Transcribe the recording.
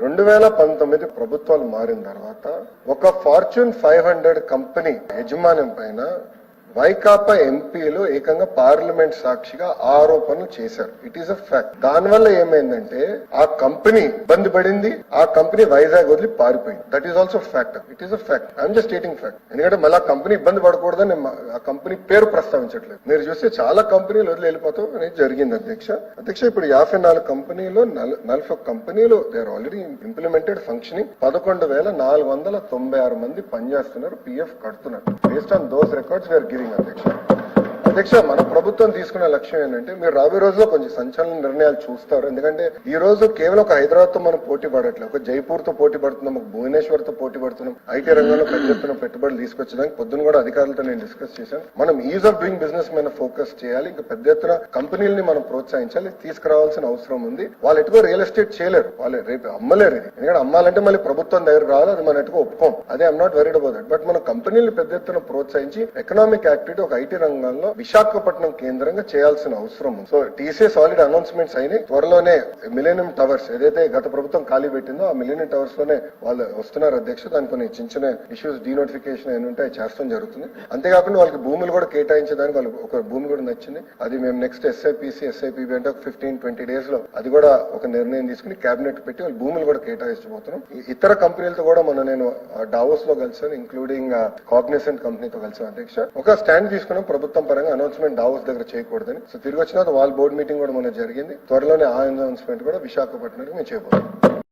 2019 ప్రభుత్వాలు మారిన తర్వాత ఒక ఫార్చ్యూన్ 500 కంపెనీ యజమాన్యం పైన వైకాపా ఎంపీలు ఏకంగా పార్లమెంట్ సాక్షిగా ఆరోపణలు చేశారు. It is a fact. దానివల్ల ఏమైందంటే ఆ కంపెనీ ఇబ్బంది పడింది, ఆ కంపెనీ వైజాగ్ వదిలి పారిపోయింది. That is also fact. It is a fact. I'm just stating fact. ఎందుకంటే మళ్ళీ ఆ కంపెనీ ఇబ్బంది పడకూడదని ఆ కంపెనీ పేరు ప్రస్తావించట్లేదు. మీరు చూస్తే చాలా కంపెనీలు వదిలి వెళ్ళిపోతాం అనేది జరిగింది అధ్యక్ష. ఇప్పుడు 54 కంపెనీలు 41 కంపెనీలు they are already implemented functioning. 11,496 మంది పనిచేస్తున్నారు, పిఎఫ్ కడుతున్నారు. Based on those records we are అధ్యక్ష, మన ప్రభుత్వం తీసుకునే లక్ష్యం ఏంటంటే మీరు రాబోయే రోజుల్లో కొంచెం సంచలన నిర్ణయాలు చూస్తారు. ఎందుకంటే ఈ రోజు కేవలం ఒక హైదరాబాద్ తో మనం పోటీ పడట్లేదు, ఒక జైపూర్ తో పోటీ పడుతున్నాం, ఒక భువనేశ్వర్ తో పోటీ పడుతున్నాం. ఐటీ రంగంలో పెద్ద ఎత్తున పెట్టుబడులు తీసుకొచ్చడానికి పొద్దున కూడా అధికారులతో నేను డిస్కస్ చేశాను. మనం ఈజ్ ఆఫ్ డూయింగ్ బిజినెస్ మీద ఫోకస్ చేయాలి. ఇంకా పెద్ద ఎత్తున కంపెనీలని మనం ప్రోత్సహించాలి, తీసుకురావాల్సిన అవసరం ఉంది. వాళ్ళు ఎటుకో రియల్ ఎస్టేట్ చేయలేరు, వాళ్ళు రేపు అమ్మలేరు. ఇది ఎందుకంటే అమ్మాలంటే మళ్ళీ ప్రభుత్వం దగ్గర రావాలి, అది మనం ఎటుకో ఒప్పుకోం. అదే I'm not worried about that. But మనం కంపెనీలు పెద్ద ఎత్తున ప్రోత్సహించి ఎకనామిక్ యాక్టివిటీ ఒక ఐటీ రంగంలో విశాఖపట్నం కేంద్రంగా చేయాల్సిన అవసరం ఉంది. సో టీసీఎస్ ఆల్రెడీ అనౌన్స్మెంట్స్ అయినాయి. త్వరలోనే మిలేనియం టవర్స్ ఏదైతే గత ప్రభుత్వం ఖాళీ పెట్టిందో ఆ మిలేనియం టవర్స్ లోనే వాళ్ళు వస్తున్నారు అధ్యక్ష. దానికి కొన్ని చిన్న ఇష్యూస్ డీనోటిఫికేషన్ అయిన ఉంటే చేస్తాం జరుగుతుంది. అంతేకాకుండా వాళ్ళకి భూములు కూడా కేటాయించడానికి వాళ్ళు ఒక భూమి కూడా నచ్చింది. అది మేము నెక్స్ట్ ఎస్ఐపిబి అంటే ఒక 15-20 డేస్ లో అది కూడా ఒక నిర్ణయం తీసుకుని కేబినెట్ పెట్టి వాళ్ళు భూములు కూడా కేటాయించబోతున్నాం. ఇతర కంపెనీలతో కూడా నేను డావోస్ లో కలిసాను, ఇంక్లూడింగ్ కాగ్నిసెంట్ కంపెనీతో కలిసాను అధ్యక్ష. ఒక స్టాండ్ తీసుకున్నాం ప్రభుత్వం పరంగా అనౌన్స్మెంట్ డావోస్ దగ్గర చేయకూడదని. సో తిరిగి వచ్చిన వాళ్ళ బోర్డు మీటింగ్ కూడా మన జరిగింది. త్వరలోనే ఆ అనౌన్స్మెంట్ కూడా విశాఖపట్నానికి మేము చేయబోతున్నాం.